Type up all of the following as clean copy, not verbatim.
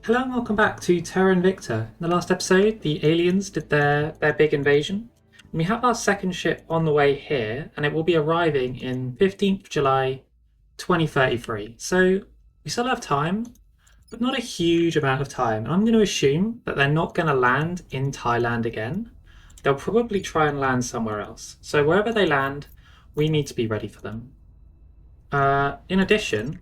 Hello and welcome back to Terra Invicta. In the last episode, the aliens did their big invasion. And we have our second ship on the way here, and it will be arriving in 15th July 2033. So we still have time, but not a huge amount of time. And I'm going to assume that they're not going to land in Thailand again. They'll probably try and land somewhere else. So wherever they land, we need to be ready for them. In addition,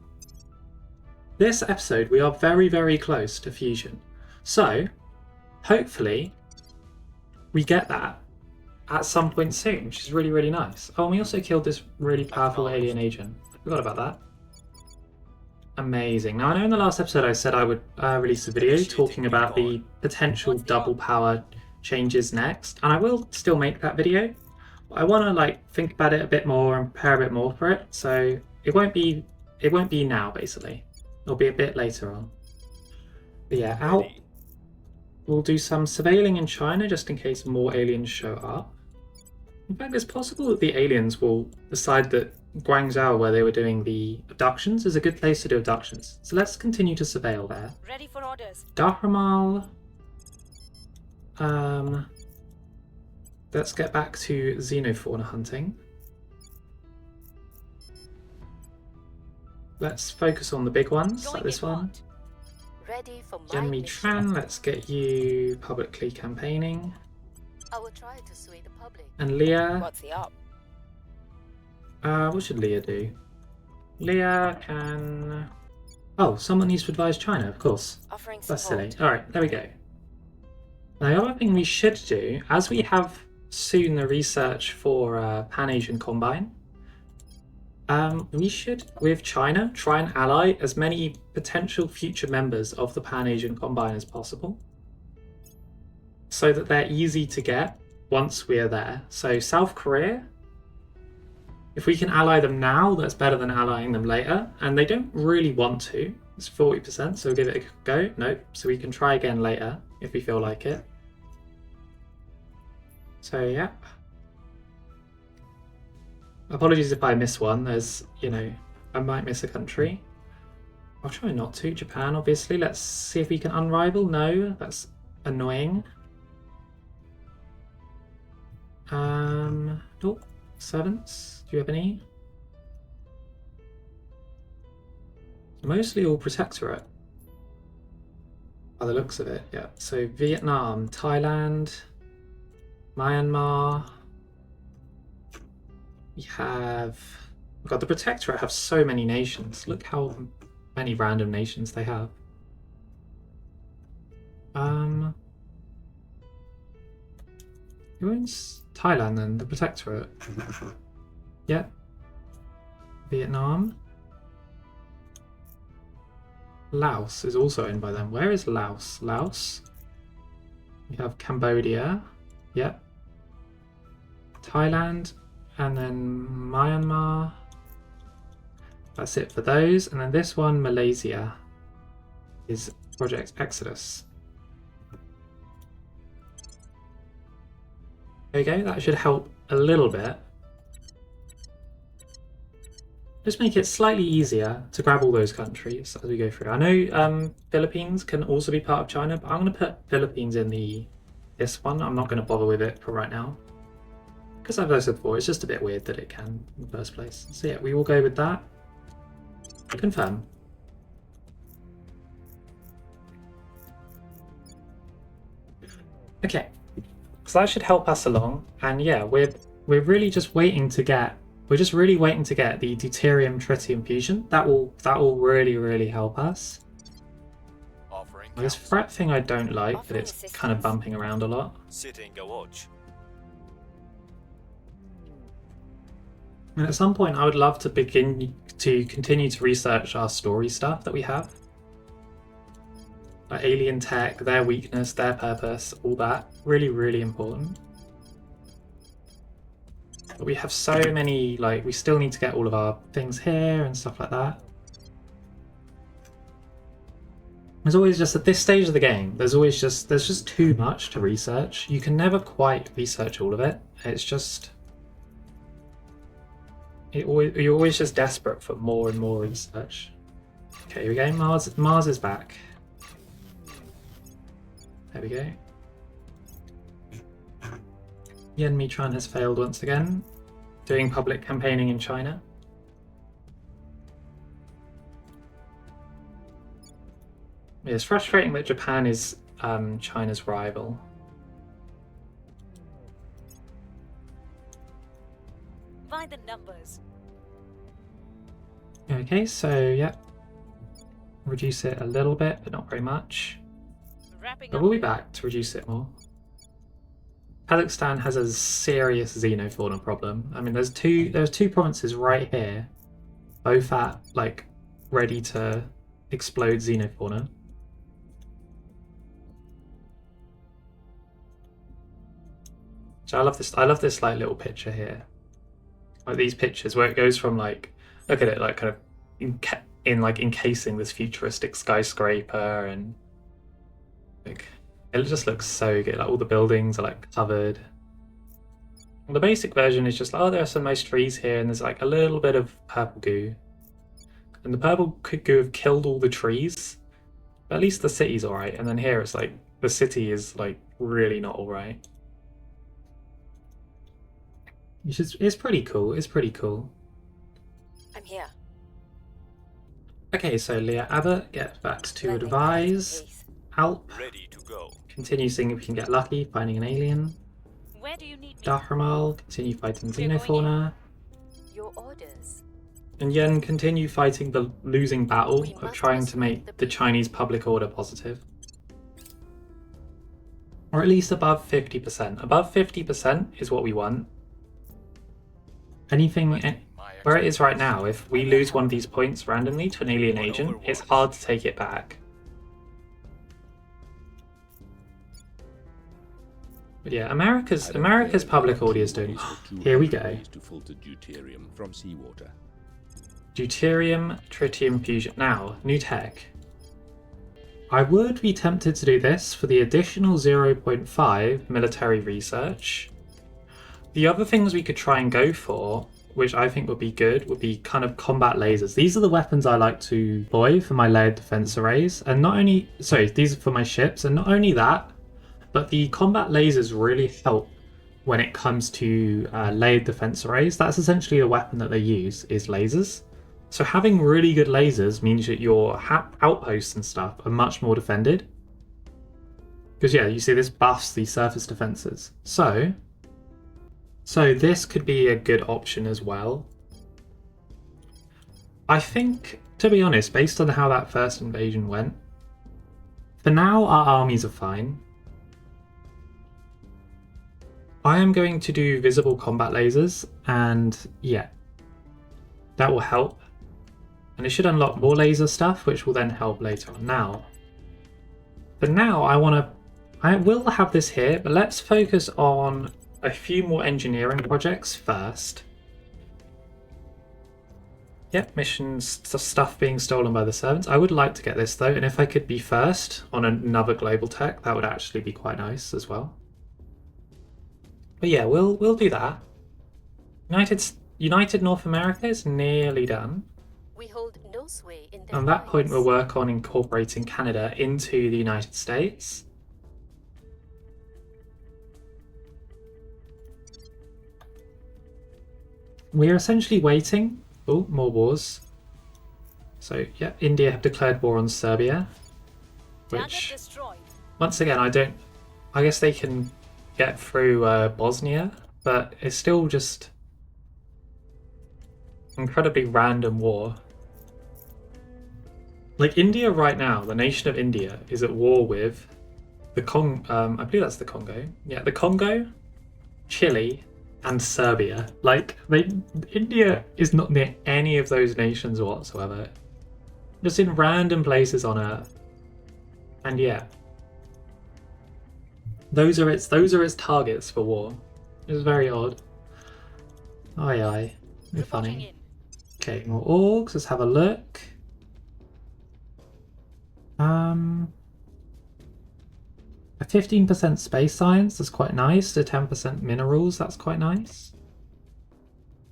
this episode, we are very, very close to fusion. So, hopefully, we get that at some point soon, which is really, really nice. Oh, and we also killed this really powerful alien agent. I forgot about that. Amazing. Now, I know in the last episode I said I would release a video talking about the potential double power changes next, and I will still make that video. But I want to think about it a bit more and prepare a bit more for it, so it won't be now, basically. It'll be a bit later on. But yeah, out. We'll do some surveilling in China just in case more aliens show up. In fact, it's possible that the aliens will decide that Guangzhou, where they were doing the abductions, is a good place to do abductions. So let's continue to surveil there. Ready for orders. Dahramal. Let's get back to xenofauna hunting. Let's focus on the big ones, like this one. Ready for my Yenmi Tran, let's get you publicly campaigning. I will try to sway the public. And Leah. What's the up? What should Leah do? Leah can... Oh, someone needs to advise China, of course. Offering That's support. silly. Alright, there we go. Now, the other thing we should do, as we have soon the research for Pan-Asian Combine, we should, with China, try and ally as many potential future members of the Pan-Asian Combine as possible, so that they're easy to get once we're there. So South Korea, if we can ally them now, that's better than allying them later. And they don't really want to. It's 40%, so we'll give it a go. Nope, so we can try again later if we feel like it. So yeah. Apologies if I miss one. There's, I might miss a country. I'll try not to. Japan, obviously. Let's see if we can unrival. No, that's annoying. Oh, servants. Do you have any? Mostly all protectorate. By the looks of it, yeah. So Vietnam, Thailand, Myanmar. We have... God, the Protectorate have so many nations. Look how many random nations they have. Who owns Thailand then? The Protectorate? Yeah. Vietnam. Laos is also owned by them. Where is Laos? Laos. We have Cambodia. Yep. Thailand. And then Myanmar. That's it for those. And then this one, Malaysia, is Project Exodus. There you go. That should help a little bit. Just make it slightly easier to grab all those countries as we go through. I know Philippines can also be part of China, but I'm going to put Philippines in this one. I'm not going to bother with it for right now. Because as I said before, it's just a bit weird that it can in the first place. So yeah, we will go with that. Confirm. Okay, so that should help us along. And yeah, we're really just waiting to get. We're just really waiting to get the deuterium tritium fusion. That will really, really help us. This fret thing I don't like, but it's kind of bumping around a lot. And at some point, I would love to continue to research our story stuff that we have. Like alien tech, their weakness, their purpose, all that. Really, really important. But we have so many, we still need to get all of our things here and stuff like that. There's always just, at this stage of the game, there's just too much to research. You can never quite research all of it. It's just... You're always just desperate for more and more research. Okay, here we go. Mars is back. There we go. Yen Mitran has failed once again, doing public campaigning in China. It's frustrating that Japan is China's rival. Find the numbers. Okay, so yeah, reduce it a little bit, but not very much. Wrapping But up. we'll be back to reduce it more. Kazakhstan has a serious xenofauna problem. I mean, there's two provinces right here, both at like ready to explode xenofauna. So I love this like little picture here, like these pictures where it goes from like, look at it, like kind of like encasing this futuristic skyscraper, and like it just looks so good. Like all the buildings are like covered. And the basic version is just like, oh, there are some nice trees here, and there's like a little bit of purple goo, and the purple goo have killed all the trees. But at least the city's alright, and then here it's like the city is like really not alright. It's pretty cool. It's pretty cool. I'm here. Okay, so Leah Abbott gets back to Let me advise. pace. Alp Ready to go. continue seeing if we can get lucky, finding an alien. Where do you need me? Dahramal continue fighting We're going xenofauna. Your orders. And Yen continue fighting the losing battle We of must trying to persuade make the the people. Chinese public order positive. Or at least above 50%. Above 50% is what we want. Anything where it is right now, if we lose one of these points randomly to an alien agent, it's hard to take it back. But yeah, America's public order is doing. Here we go. To filter deuterium from seawater. Deuterium tritium fusion. Now, new tech. I would be tempted to do this for the additional 0.5 military research. The other things we could try and go for, which I think would be good, would be kind of combat lasers. These are the weapons I like to deploy for my layered defense arrays. And not only, sorry, these are for my ships. And not only that, but the combat lasers really help when it comes to layered defense arrays. That's essentially the weapon that they use, is lasers. So having really good lasers means that your outposts and stuff are much more defended. Because yeah, you see this buffs the surface defenses. So this could be a good option as well. I think, to be honest, based on how that first invasion went, for now our armies are fine. I am going to do visible combat lasers, and yeah, that will help. And it should unlock more laser stuff, which will then help later on. Now, but now I will have this here, but let's focus on a few more engineering projects first. Yep, missions, stuff being stolen by the servants. I would like to get this though, and if I could be first on another global tech, that would actually be quite nice as well. But yeah, we'll do that. United North America is nearly done. We hold no sway in their At that point, minds. we'll work on incorporating Canada into the United States. We are essentially waiting. Oh, more wars. So, yeah, India have declared war on Serbia. Target Which, destroyed. once again, I guess they can get through Bosnia, but it's still just incredibly random war. Like India right now, the nation of India is at war with the I believe that's the Congo. Yeah, the Congo, Chile, and Serbia. Like India is not near any of those nations whatsoever. Just in random places on Earth. And yeah. Those are its targets for war. It's very odd. Aye aye. Very Reporting funny. in. Okay, more orgs, let's have a look. A 15% space science, that's quite nice. A 10% minerals, that's quite nice.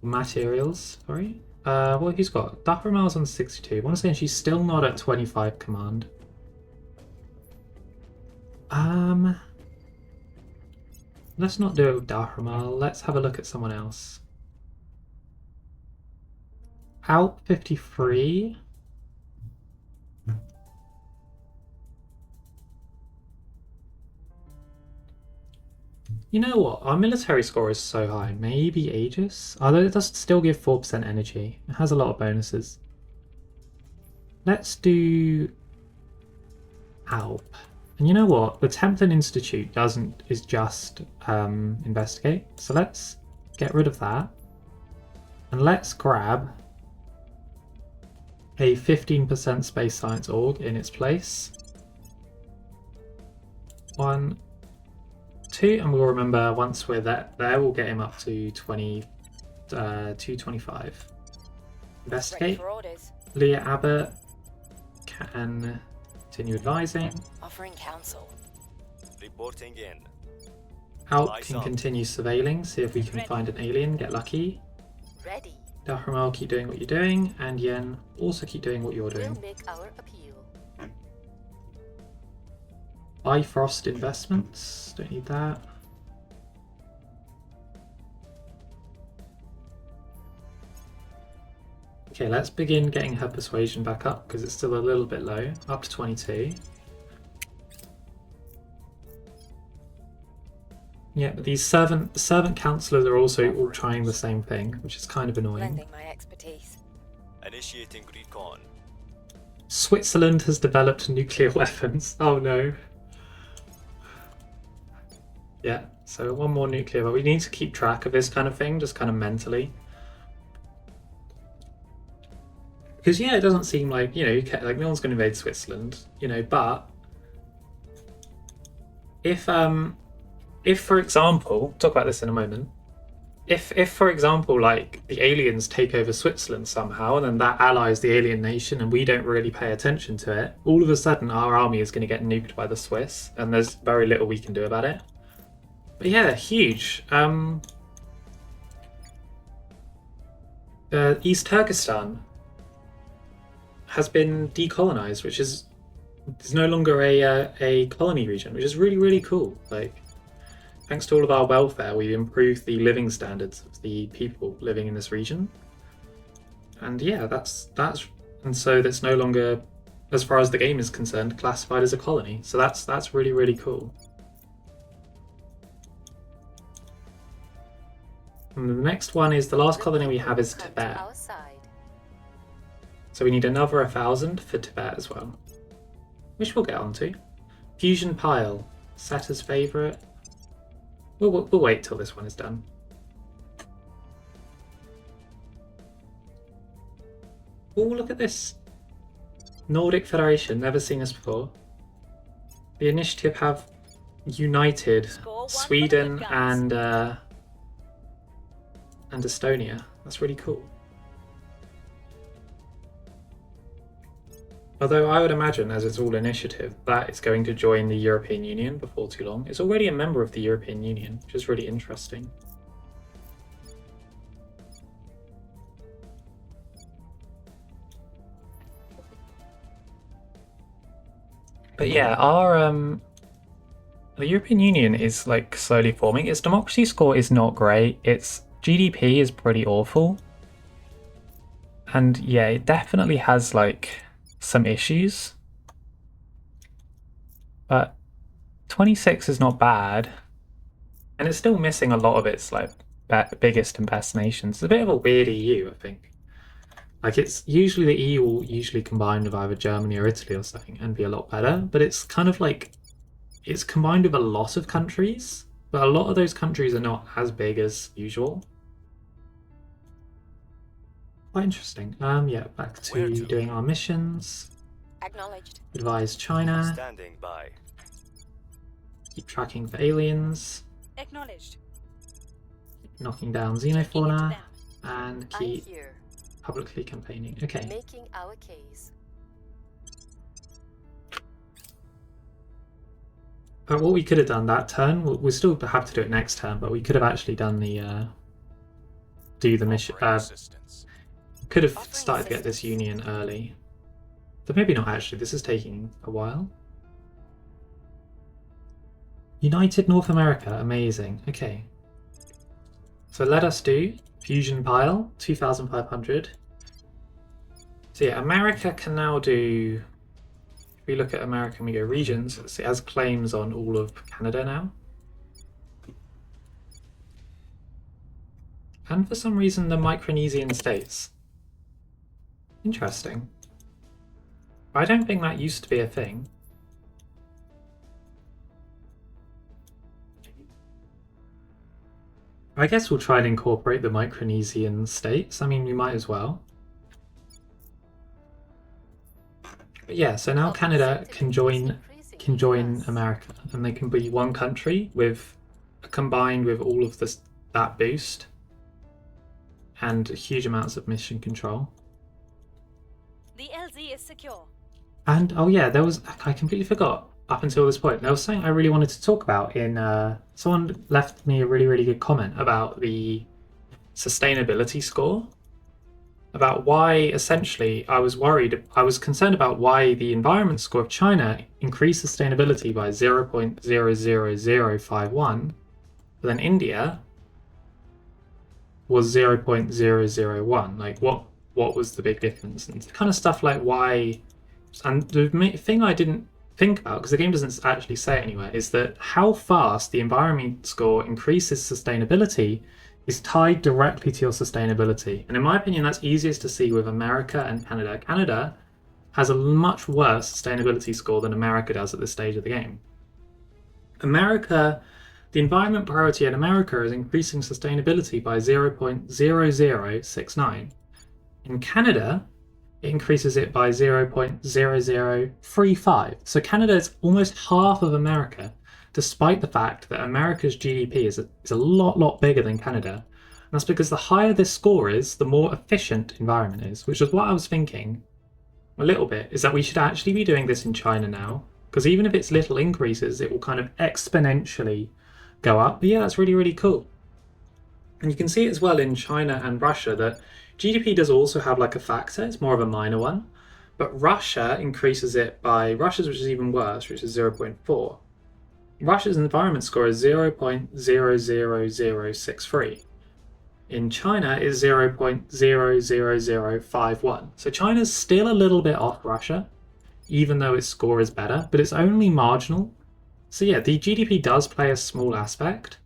Materials, sorry. What he's got? Dahramal's on 62. Once again, she's still not at 25 command. Let's not do it with Dahramal. Let's have a look at someone else. Alp 53. You know what? Our military score is so high. Maybe Aegis? Although it does still give 4% energy. It has a lot of bonuses. Let's do Alp. And you know what? The Templin Institute is just investigate. So let's get rid of that. And let's grab a 15% space science org in its place. 1, 2, and we'll remember once we're there we'll get him up to 225. Investigate. Leah Abbott can continue advising. Offering counsel. Reporting in. Alp can continue surveilling, see if we can find an alien, get lucky. Ready. Dahramal, keep doing what you're doing, and Yen, also keep doing what you're doing. We'll make our appeal. Bifrost investments, don't need that. Okay, let's begin getting her persuasion back up because it's still a little bit low, up to 22. Yeah, but these servant councillors are also all trying the same thing, which is kind of annoying. Lending my expertise. Initiating recon. Switzerland has developed nuclear weapons. Oh no. Yeah, so one more nuclear, but we need to keep track of this kind of thing, just kind of mentally. Because yeah, it doesn't seem like, you know, like no one's going to invade Switzerland, you know, but if for example, we'll talk about this in a moment, if for example, like the aliens take over Switzerland somehow and then that allies the alien nation and we don't really pay attention to it, all of a sudden our army is going to get nuked by the Swiss and there's very little we can do about it. But yeah, they're huge. East Turkestan has been decolonized, which is no longer a colony region, which is really, really cool. Like, thanks to all of our welfare, we've improved the living standards of the people living in this region. And yeah, and so that's no longer, as far as the game is concerned, classified as a colony. So that's really, really cool. And the next one is the last colony we have is Tibet. So we need another 1,000 for Tibet as well, which we'll get onto. Fusion Pile, set as favourite. We'll wait till this one is done. Oh, look at this. Nordic Federation, never seen this before. The initiative have united Sweden and Estonia. That's really cool. Although I would imagine, as it's all initiative, that it's going to join the European Union before too long. It's already a member of the European Union, which is really interesting. But yeah, the European Union is like slowly forming. Its democracy score is not great. Its GDP is pretty awful. And yeah, it definitely has like some issues, but 26 is not bad, and it's still missing a lot of its like biggest and best nations. It's a bit of a weird EU, I think. Like, it's usually the EU will usually combine with either Germany or Italy or something and be a lot better, but it's kind of like it's combined with a lot of countries, but a lot of those countries are not as big as usual. Quite interesting. Yeah, back to doing our missions. Acknowledged. Advise China. Standing by. Keep tracking for aliens. Acknowledged. Knocking down xenofauna. And keep here, publicly campaigning. Okay. making our case. But what we could have done that turn, we'll still have to do it next turn, but we could have actually done the do the mission. Could have started to get this union early. But maybe not actually, this is taking a while. United North America, amazing. Okay. So let us do fusion pile, 2,500. So yeah, America can now do, if we look at America and we go regions, it has claims on all of Canada now. And for some reason the Micronesian states. Interesting. I don't think that used to be a thing. I guess we'll try and incorporate the Micronesian states. I mean, we might as well. But yeah, so now Canada can join America, and they can be one country with combined with all of this that boost and huge amounts of mission control. The LZ is secure. And oh yeah, I completely forgot up until this point. There was something I really wanted to talk about in someone left me a really good comment about the sustainability score. About why essentially I was concerned about why the environment score of China increased sustainability by 0.00051, but then India was 0.001. Like what was the big difference? And kind of stuff like why. And the thing I didn't think about, because the game doesn't actually say it anywhere, is that how fast the environment score increases sustainability is tied directly to your sustainability. And in my opinion, that's easiest to see with America and Canada. Canada has a much worse sustainability score than America does at this stage of the game. America, the environment priority in America is increasing sustainability by 0.0069. In Canada, it increases it by 0.0035. So Canada is almost half of America, despite the fact that America's GDP is a lot bigger than Canada. And that's because the higher this score is, the more efficient environment is, which is what I was thinking a little bit, is that we should actually be doing this in China now, because even if it's little increases, it will kind of exponentially go up. But yeah, that's really cool. And you can see it as well in China and Russia that GDP does also have like a factor, it's more of a minor one, but Russia increases it by, Russia's which is even worse, which is 0.4. Russia's environment score is 0.00063. In China is 0.00051. So China's still a little bit off Russia, even though its score is better, but it's only marginal. So yeah, the GDP does play a small aspect,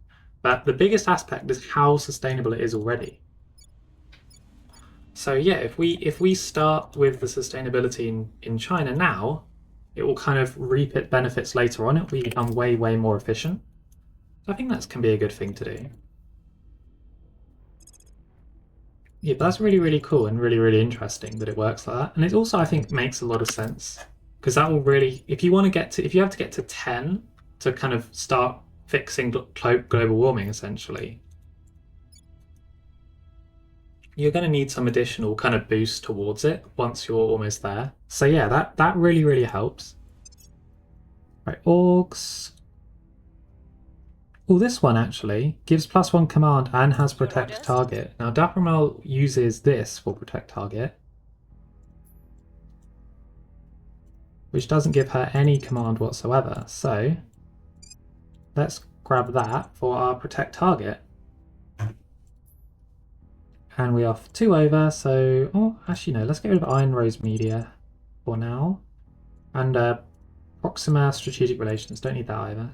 but the biggest aspect is how sustainable it is already. So yeah, if we start with the sustainability in China now, it will kind of reap its benefits later on. It will become way more efficient. So I think that can be a good thing to do. Yeah, but that's really cool and really interesting that it works like that. And it also, I think, makes a lot of sense, because that will really, if you have to get to 10 to kind of start fixing global warming, essentially, you're going to need some additional kind of boost towards it once you're almost there. So yeah, that really helps. Right, orgs. Oh, this one actually gives +1 command and has protect target. Now Dappermal uses this for protect target, which doesn't give her any command whatsoever. So let's grab that for our protect target. And we are 2 over, so... Oh, actually no, let's get rid of Iron Rose Media for now. And Proxima Strategic Relations, don't need that either.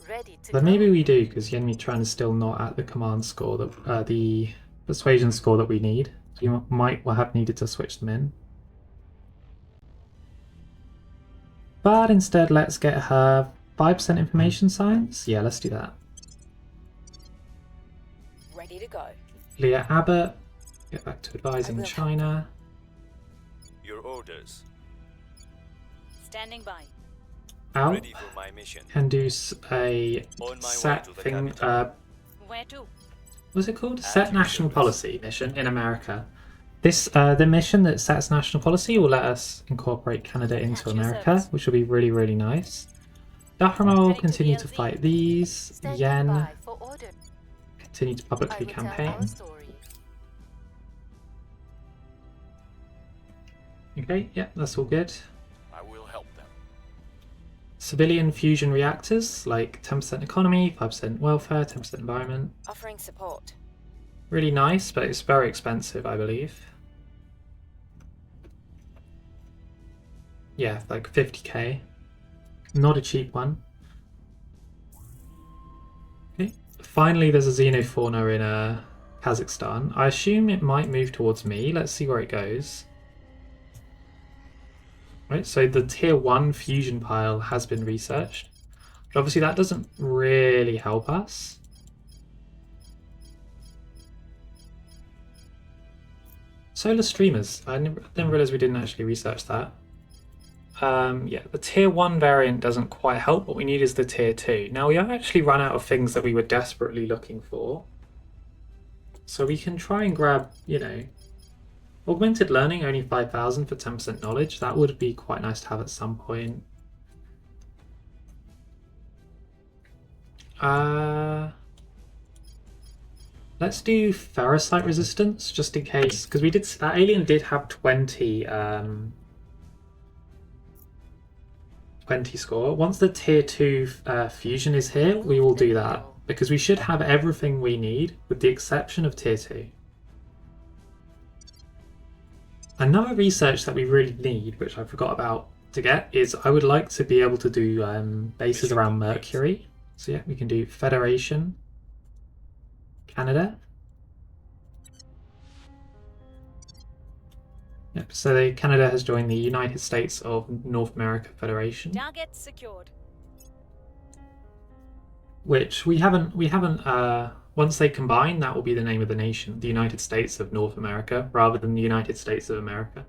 Ready to But go. maybe we do, because the enemy trend is still not at the command score, that the persuasion score that we need. So you might have needed to switch them in. But instead, let's get her 5% information science. Yeah, let's do that. Ready to go. Leah Abbott, get back to advising China. Your orders. Standing by. Out. Ready for my mission. Can do a On my way set to the thing. capital. Where to? What's it called? At Set your national service. policy mission in America. This the mission that sets national policy will let us incorporate Canada into At your America, service. which will be really nice. Dahramal will Heading to continue to DLZ. fight these. Standing Yen by for order. continue to I publicly will tell our campaign. story. Okay, yeah, that's all good. I will help them. civilian fusion reactors, like 10% economy, 5% welfare, 10% environment. Offering support. Really nice, but it's very expensive, I believe. Yeah, like 50k. Not a cheap one. Okay. Finally, there's a xenofauna in Kazakhstan. I assume it might move towards me. Let's see where it goes. Right, so the tier 1 fusion pile has been researched. But obviously that doesn't really help us. Solar streamers. I didn't realize we didn't actually research that. Yeah, the tier 1 variant doesn't quite help. What we need is the tier 2. Now we have actually run out of things that we were desperately looking for. So we can try and grab, you know, augmented learning, only 5,000 for 10% knowledge. That would be quite nice to have at some point. Let's do ferrocite resistance, just in case, because that alien did have 20 score. Once the tier 2 fusion is here, we will do that, because we should have everything we need, with the exception of tier 2. Another research that we really need, which I forgot about to get, is I would like to be able to do bases around Mercury. So yeah, we can do Federation, Canada. Yep, so Canada has joined the United States of North America Federation. Target secured. Which we haven't once they combine, that will be the name of the nation, the United States of North America, rather than the United States of America.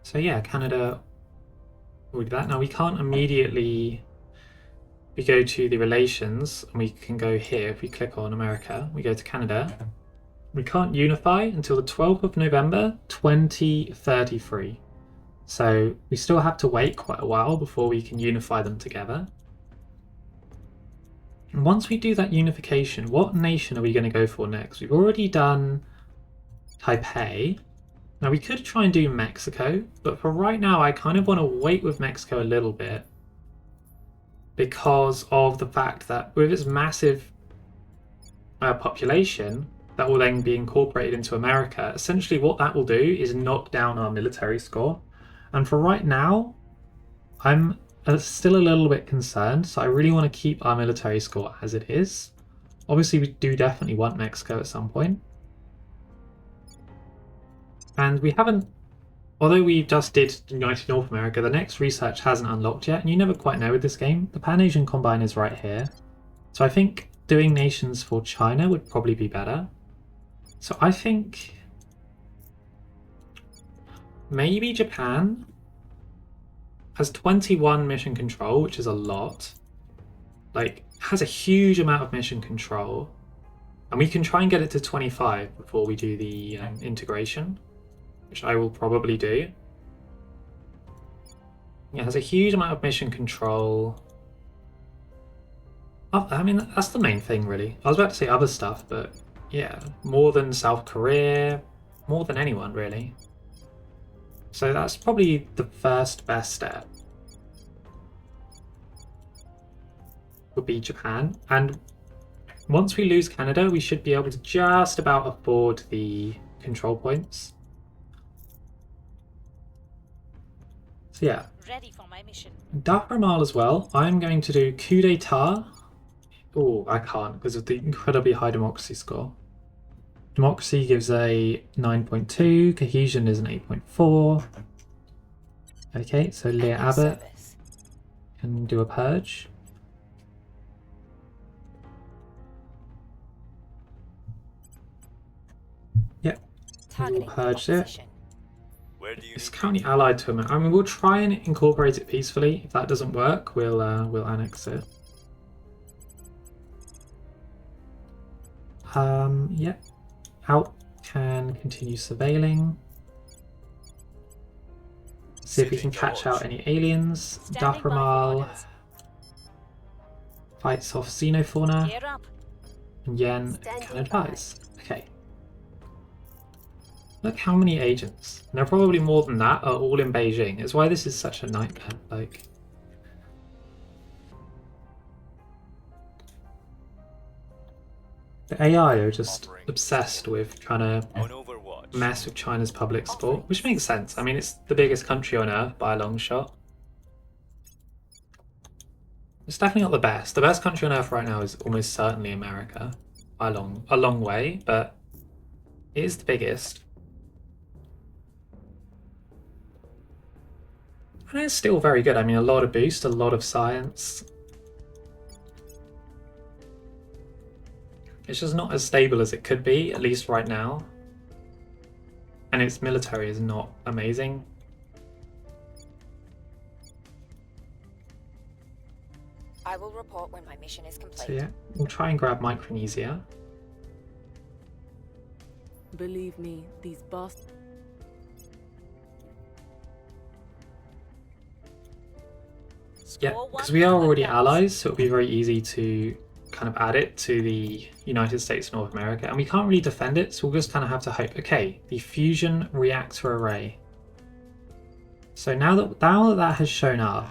So yeah, Canada will do that. Now we can't immediately, we go to the relations and we can go here. If we click on America, we go to Canada. We can't unify until the 12th of November 2033. So we still have to wait quite a while before we can unify them together. And once we do that unification, what nation are we going to go for next? We've already done Taipei. Now we could try and do Mexico, but for right now I kind of want to wait with Mexico a little bit because of the fact that with its massive population that will then be incorporated into America, essentially what that will do is knock down our military score. And for right now, I'm still a little bit concerned, so I really want to keep our military score as it is. Obviously we do definitely want Mexico at some point. And we haven't, although we just did United North America, the next research hasn't unlocked yet, and you never quite know with this game. The Pan-Asian Combine is right here. So I think doing nations for China would probably be better. So I think maybe Japan has 21 mission control, which is a lot. Like, has a huge amount of mission control. And we can try and get it to 25 before we do the integration, which I will probably do. It has a huge amount of mission control. Oh, I mean, that's the main thing, really. I was about to say other stuff, but yeah, more than South Korea, more than anyone, really. So that's probably the first best step. Would be Japan. And once we lose Canada, we should be able to just about afford the control points. So yeah. Ready for my mission. Dahramal as well. I'm going to do coup d'etat. Oh, I can't because of the incredibly high democracy score. Democracy gives a 9.2, cohesion is an 8.4. Okay, so Leah Abbott can do a purge. Yep, we'll purge it. It's currently allied to him. I mean, we'll try and incorporate it peacefully. If that doesn't work, we'll annex it. Yep. Out can continue surveilling. See if we can catch out any aliens. Dahramal fights off xenofauna. Gear up. And Yen Standing can advise. Okay. Look how many agents. And there are probably more than that are all in Beijing. It's why this is such a nightmare. Like, the AI are just obsessed with trying to On Overwatch. mess with China's public sport, which makes sense. I mean, it's the biggest country on Earth by a long shot. It's definitely not the best. The best country on Earth right now is almost certainly America, by a long way, but it is the biggest. And it's still very good. I mean, a lot of boost, a lot of science. It's just not as stable as it could be, at least right now. And its military is not amazing. I will report when my mission is complete. So yeah, we'll try and grab Micronesia. Believe me, these bastards. Yeah, Score one because we are for the already Cubs. allies, so it'll be very easy to kind of add it to the United States of North America. And we can't really defend it, so we'll just kind of have to hope. Okay, the fusion reactor array. So now that that has shown up,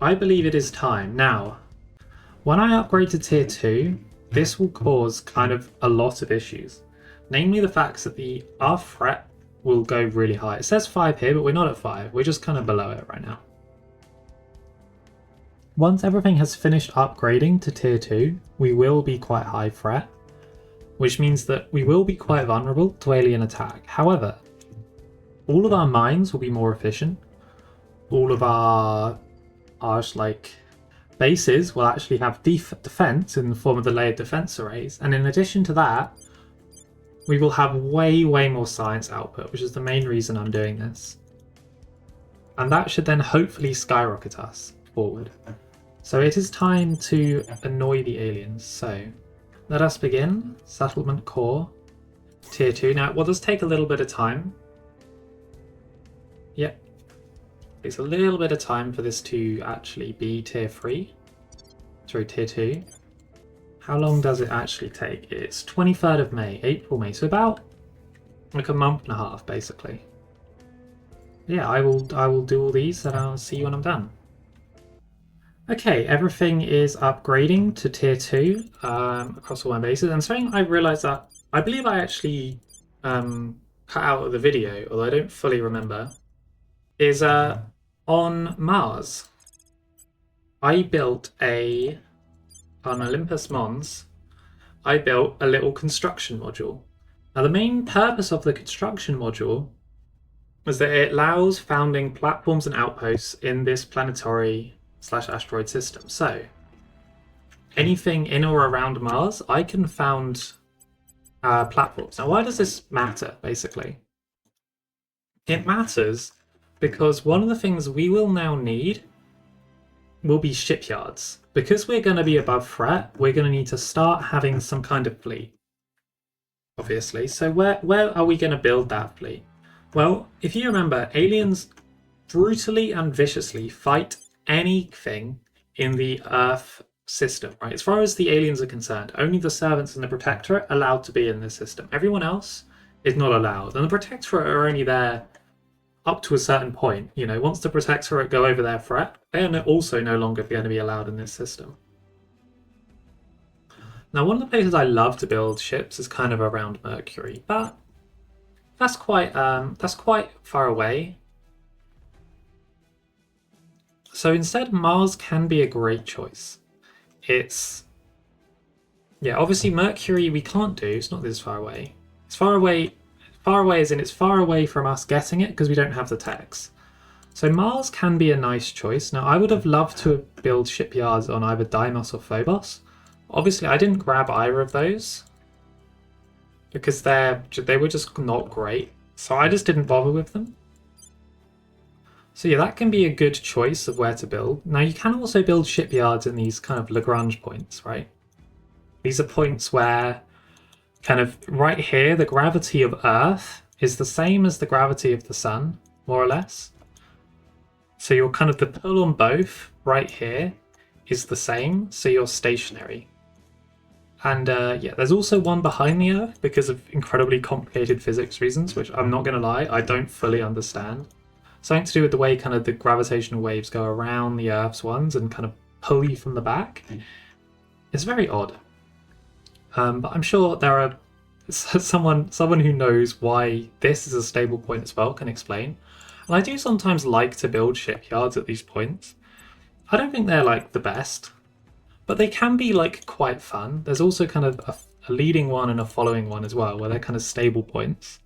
I believe it is time. Now, when I upgrade to tier 2, this will cause kind of a lot of issues. Namely the fact that our threat will go really high. It says 5 here, but we're not at 5. We're just kind of below it right now. Once everything has finished upgrading to tier 2, we will be quite high threat, which means that we will be quite vulnerable to alien attack. However, all of our mines will be more efficient. All of our like bases will actually have defense in the form of the layered defense arrays, and in addition to that, we will have way more science output, which is the main reason I'm doing this. And that should then hopefully skyrocket us forward. So it is time to annoy the aliens. So let us begin. Settlement core, tier 2. Now, well, does take a little bit of time. Yep. Takes a little bit of time for this to actually be tier 3. Sorry, tier 2. How long does it actually take? It's 23rd of May, April, May. So about like a month and a half, basically. Yeah, I will do all these and I'll see you when I'm done. Okay, everything is upgrading to tier 2 across all my bases. And something I realised that I believe I actually cut out of the video, although I don't fully remember, is on Mars. I built on Olympus Mons, I built a little construction module. Now the main purpose of the construction module is that it allows founding platforms and outposts in this planetary/asteroid system. So anything in or around Mars, I can found platforms. Now why does this matter, basically? It matters because one of the things we will now need will be shipyards. Because we're going to be above threat, we're going to need to start having some kind of fleet, obviously. So where are we going to build that fleet? Well, if you remember, aliens brutally and viciously fight anything in the Earth system, right? As far as the aliens are concerned, only the servants and the protectorate are allowed to be in this system. Everyone else is not allowed. And the protectorate are only there up to a certain point. You know, once the protectorate go over their threat, they are also no longer going to be allowed in this system. Now, one of the places I love to build ships is kind of around Mercury, but that's quite far away. So instead, Mars can be a great choice. It's, yeah, obviously Mercury we can't do. It's not this far away. It's far away. Far away as in it's far away from us getting it because we don't have the techs. So Mars can be a nice choice. Now I would have loved to build shipyards on either Deimos or Phobos. Obviously I didn't grab either of those because they were just not great. So I just didn't bother with them. So yeah, that can be a good choice of where to build. Now you can also build shipyards in these kind of Lagrange points, right? These are points where kind of right here, the gravity of Earth is the same as the gravity of the Sun, more or less. So you're kind of the pull on both right here is the same, so you're stationary. And yeah, there's also one behind the Earth because of incredibly complicated physics reasons, which I'm not going to lie, I don't fully understand. Something to do with the way kind of the gravitational waves go around the Earth's ones and kind of pull you from the back. It's very odd. But I'm sure there are someone who knows why this is a stable point as well can explain. And I do sometimes like to build shipyards at these points. I don't think they're like the best, but they can be like quite fun. There's also kind of a leading one and a following one as well, where they're kind of stable points.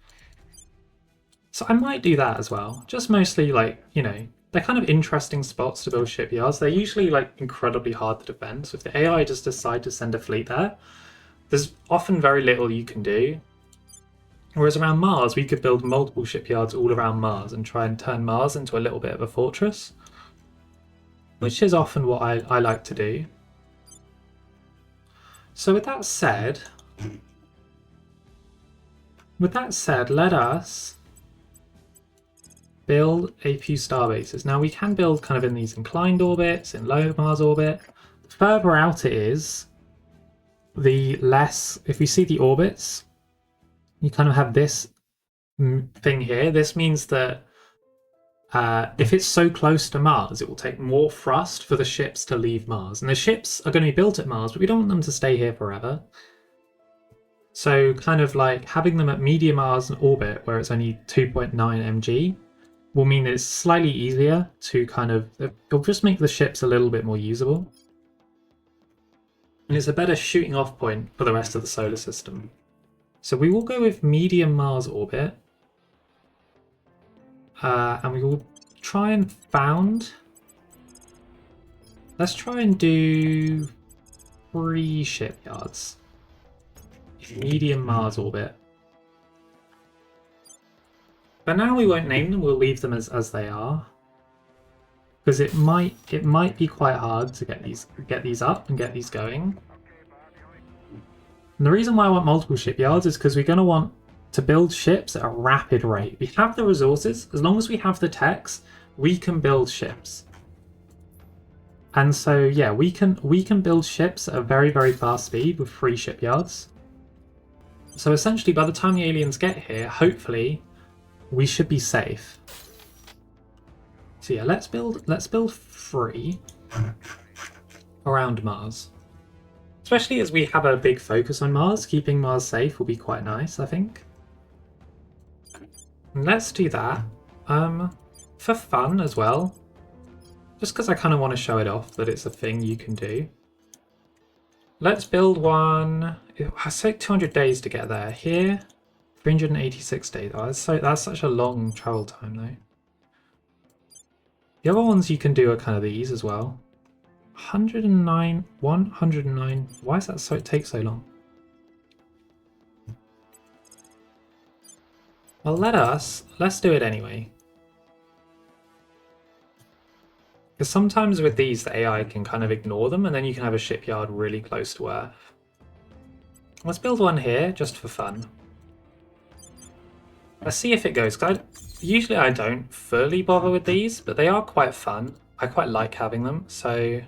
So I might do that as well. Just mostly like, you know, they're kind of interesting spots to build shipyards. They're usually like incredibly hard to defend. So if the AI just decide to send a fleet there, there's often very little you can do. Whereas around Mars, we could build multiple shipyards all around Mars and try and turn Mars into a little bit of a fortress, which is often what I like to do. So with that said, let us build a few star bases. Now we can build kind of in these inclined orbits, in low Mars orbit. The further out it is, the less, if we see the orbits, you kind of have this thing here. This means that if it's so close to Mars, it will take more thrust for the ships to leave Mars. And the ships are going to be built at Mars, but we don't want them to stay here forever. So kind of like having them at medium Mars orbit, where it's only 2.9 mg, will mean that it's slightly easier to kind of, it'll just make the ships a little bit more usable. And it's a better shooting off point for the rest of the solar system. So we will go with medium Mars orbit. And we will try and found. Let's try and do 3 shipyards. Medium Mars orbit. But now we won't name them, we'll leave them as they are. Because it might be quite hard to get these up and get these going. And the reason why I want multiple shipyards is because we're going to want to build ships at a rapid rate. We have the resources, as long as we have the techs, we can build ships. And so yeah, we can build ships at a very, very fast speed with 3 shipyards. So essentially by the time the aliens get here, hopefully we should be safe. So yeah, let's build 3 around Mars. Especially as we have a big focus on Mars, keeping Mars safe will be quite nice, I think. And let's do that. For fun as well. Just because I kind of want to show it off that it's a thing you can do. Let's build one. I say 200 days to get there. Here, 386 days. Oh, that's such a long travel time though. The other ones you can do are kind of these as well. 109. Why is that so? It takes so long. Well, let's do it anyway. Because sometimes with these, the AI can kind of ignore them, and then you can have a shipyard really close to Earth. Let's build one here, just for fun. Let's see if it goes. Usually I don't fully bother with these, but they are quite fun. I quite like having them, so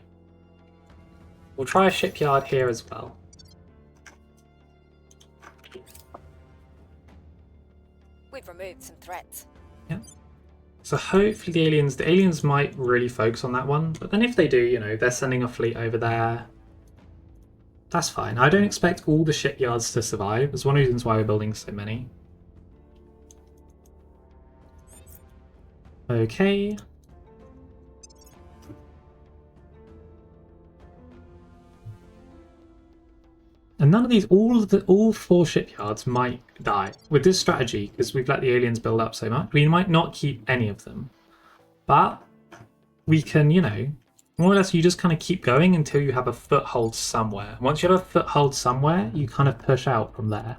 we'll try a shipyard here as well. We've removed some threats. Yeah. So hopefully the aliens might really focus on that one, but then if they do, you know, they're sending a fleet over there. That's fine. I don't expect all the shipyards to survive. It's one of the reasons why we're building so many. Okay. And none of these, all 4 shipyards might die with this strategy because we've let the aliens build up so much. We might not keep any of them, but we can, you know, more or less you just kind of keep going until you have a foothold somewhere. Once you have a foothold somewhere, you kind of push out from there.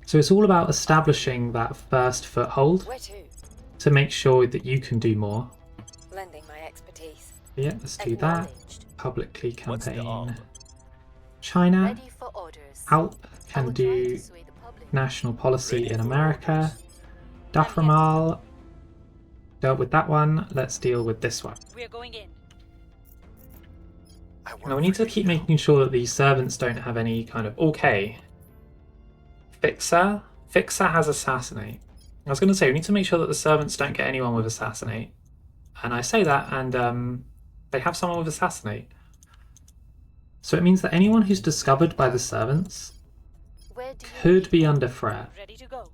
So it's all about establishing that first foothold Where to? to make sure that you can do more. Lending my expertise. Yeah, let's do that. Acknowledged. Publicly What's the campaign. arm? China. Ready for orders. Alp I can will try do to sway the public. national policy Ready in for America. orders. Daframal dealt with that one. Let's deal with this one. We're going in. I Now we need to keep making sure that these servants don't have any kind of... Okay. Fixer has assassinate. I was going to say, we need to make sure that the servants don't get anyone with assassinate. And I say that, and they have someone with assassinate. So it means that anyone who's discovered by the servants could be under threat. Ready to go.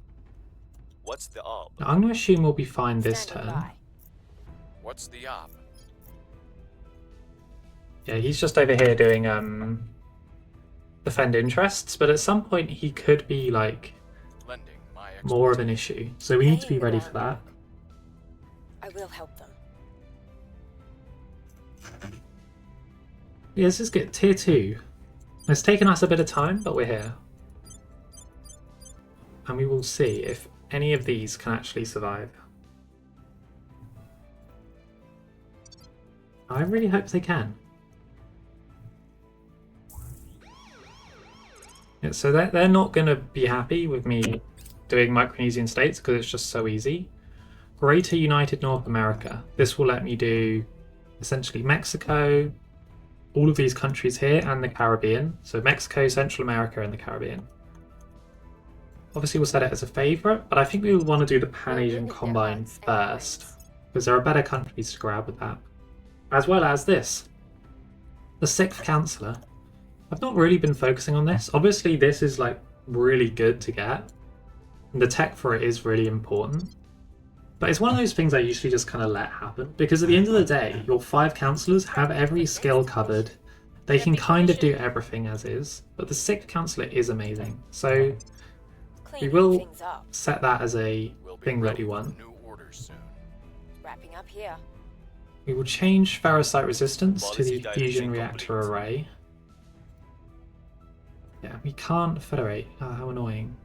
What's the op? Now, I'm going to assume we'll be fine this Standing turn. by. What's the op? Yeah, he's just over here doing defend interests, but at some point he could be like Lending my more of an issue. So we need to be ready for that. I will help them. Yeah, let's just get tier 2. It's taken us a bit of time, but we're here. And we will see if any of these can actually survive. I really hope they can. Yeah, so they're not going to be happy with me doing Micronesian states because it's just so easy. Greater United North America. This will let me do essentially Mexico, all of these countries here, and the Caribbean. So Mexico, Central America, and the Caribbean. Obviously we'll set it as a favourite, but I think we will want to do the Pan-Asian Combine first, because there are better countries to grab with that. As well as this. The 6th Councillor. I've not really been focusing on this. Obviously this is like really good to get. And the tech for it is really important. But it's one of those things I usually just kind of let happen, because at the end of the day, your 5 councillors have every skill covered. They can kind of do everything as is, but the 6th councillor is amazing. So we Cleaning will things up. set that as a We'll be thing that ready we for want. new orders soon. Wrapping up here. We will change ferrocite resistance to the Policy fusion direction reactor complete. array. Yeah, we can't federate. Oh, how annoying.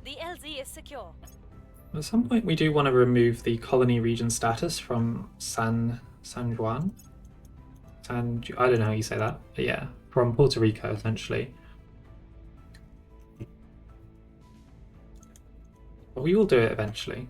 The LZ is secure. At some point we do want to remove the colony region status from San Juan. I don't know how you say that, but yeah, from Puerto Rico essentially. But we will do it eventually.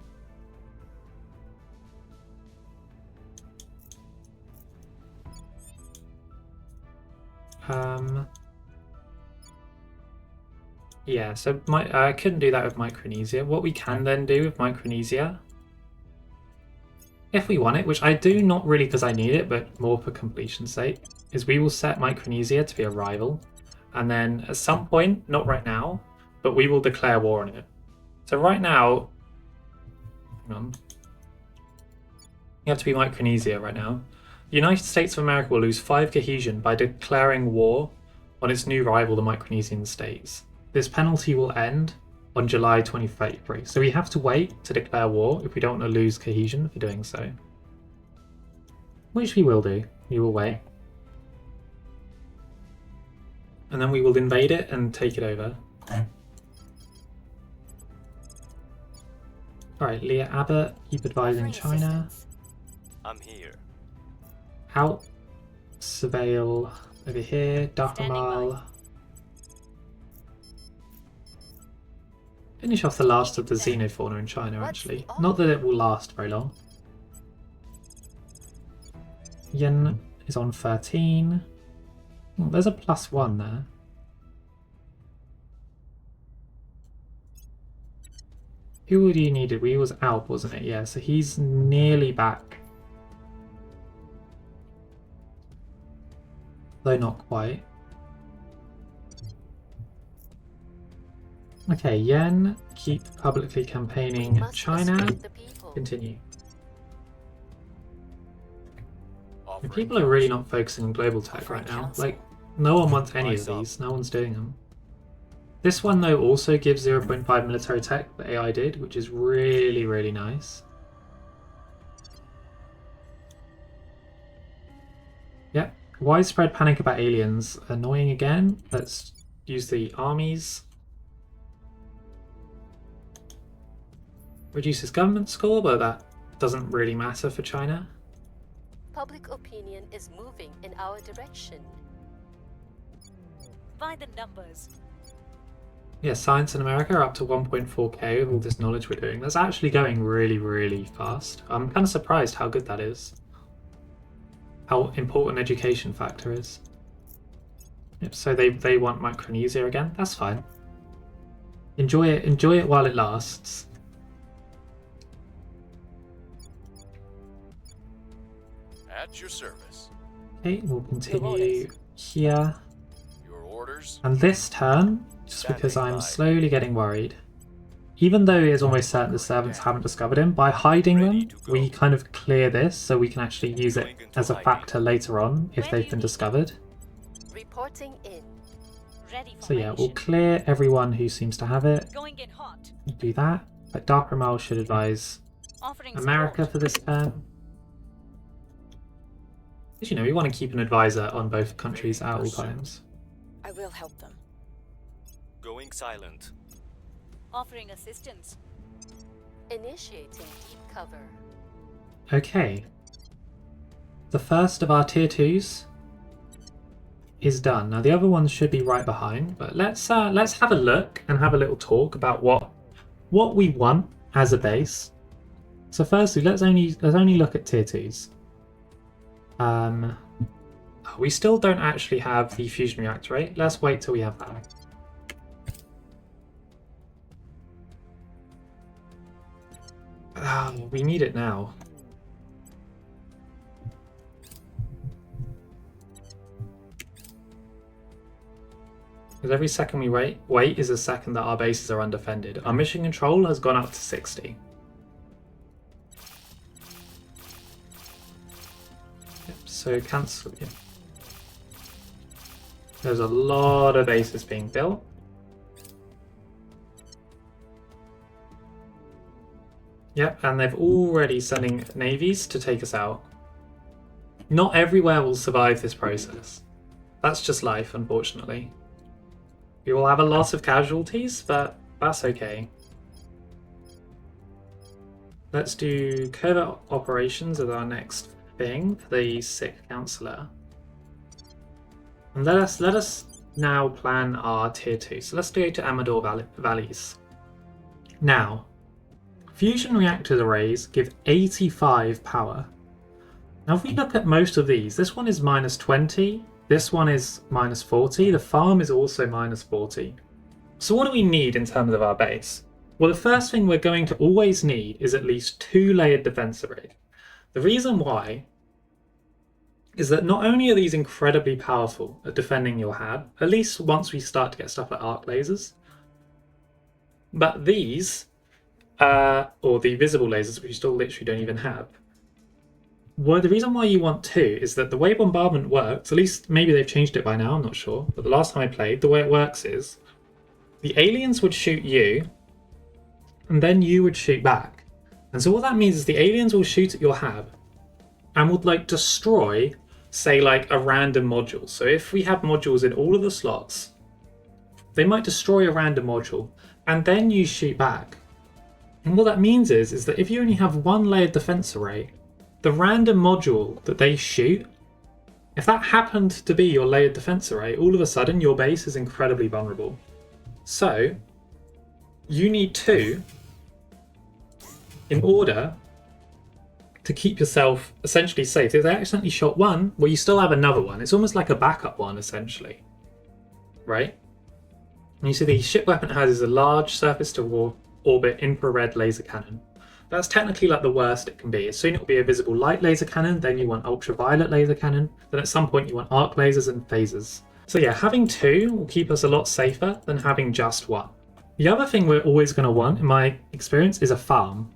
Yeah, so I couldn't do that with Micronesia. What we can then do with Micronesia, if we want it, which I do not really because I need it, but more for completion's sake, is we will set Micronesia to be a rival. And then at some point, not right now, but we will declare war on it. So right now, hang on. You have to be Micronesia right now. The United States of America will lose 5 cohesion by declaring war on its new rival, the Micronesian states. This penalty will end on July 2033. So we have to wait to declare war if we don't want to lose cohesion for doing so. Which we will do. We will wait. And then we will invade it and take it over. Alright, Leah Abbott, keep advising Offering China. assistance. I'm here. Out. Surveil over here. Dakamal. Finish off the last of the xenofauna in China, What's actually. the Not that it will last very long. Yen is on 13. Oh, there's a +1 there. Who would you needed? We was out, wasn't it? Yeah, so he's nearly back. Though not quite. Okay, Yen, keep publicly campaigning China. Continue. And people are really not focusing on global tech right now. Like, no one wants any of these. No one's doing them. This one, though, also gives 0.5 military tech that AI did, which is really, really nice. Yep. Widespread panic about aliens. Annoying again. Let's use the armies. Reduces government score, but that doesn't really matter for China. Public opinion is moving in our direction. Find the numbers. Yeah, science in America are up to 1.4k with all this knowledge we're doing. That's actually going really, really fast. I'm kind of surprised how good that is. How important education factor is. Yep, so they want Micronesia again. That's fine. Enjoy it while it lasts. At your service. Okay, we'll continue here. Your orders? And this turn, just because I'm slowly getting worried, even though it is almost certain the servants haven't discovered him, by hiding them, we kind of clear this so we can actually use it as a factor later on if they've been discovered. Reporting in. Ready for So yeah, we'll mission. clear everyone who seems to have it. Going in hot. Do that. But Dark Ramal should advise Offering America support. for this turn. Because, you know, we want to keep an advisor on both countries at all times. I will help them. Going silent. Offering assistance. Initiating deep cover. Okay. The first of our tier 2s is done. Now the other ones should be right behind, but let's have a look and have a little talk about what we want as a base. So firstly, let's only look at tier 2s. We still don't actually have the fusion reactor rate. Let's wait till we have that. We need it now. Because every second we wait is a second that our bases are undefended. Our mission control has gone up to 60. Yep, so cancel. Yeah. There's a lot of bases being built. Yep, and they've already sending navies to take us out. Not everywhere will survive this process. That's just life, unfortunately. We will have a lot of casualties, but that's okay. Let's do covert operations as our next thing for the sick counselor. And let us now plan our tier 2. So let's go to Amador Valleys. Now, fusion reactor arrays give 85 power. Now if we look at most of these, this one is minus 20, this one is minus 40, the farm is also minus 40. So what do we need in terms of our base? Well, the first thing we're going to always need is at least 2 layered defense array. The reason why is that not only are these incredibly powerful at defending your hab, at least once we start to get stuff like arc lasers, but these, or the visible lasers, which you still literally don't even have, well, the reason why you want 2 is that the way bombardment works, at least maybe they've changed it by now, I'm not sure, but the last time I played, the way it works is the aliens would shoot you, and then you would shoot back. And so what that means is the aliens will shoot at your hab and would like destroy, say, like a random module. So if we have modules in all of the slots, they might destroy a random module and then you shoot back. And what that means is that if you only have 1 layered defense array, the random module that they shoot, if that happened to be your layered defense array, all of a sudden your base is incredibly vulnerable. So you need 2 in order to keep yourself essentially safe. If they accidentally shot 1, well, you still have another one. It's almost like a backup one, essentially, right? And you see the ship weapon has a large surface to orbit infrared laser cannon. That's technically like the worst it can be. Soon it will be a visible light laser cannon, then you want ultraviolet laser cannon, then at some point you want arc lasers and phasers. So yeah, having 2 will keep us a lot safer than having just 1. The other thing we're always going to want, in my experience, is a farm.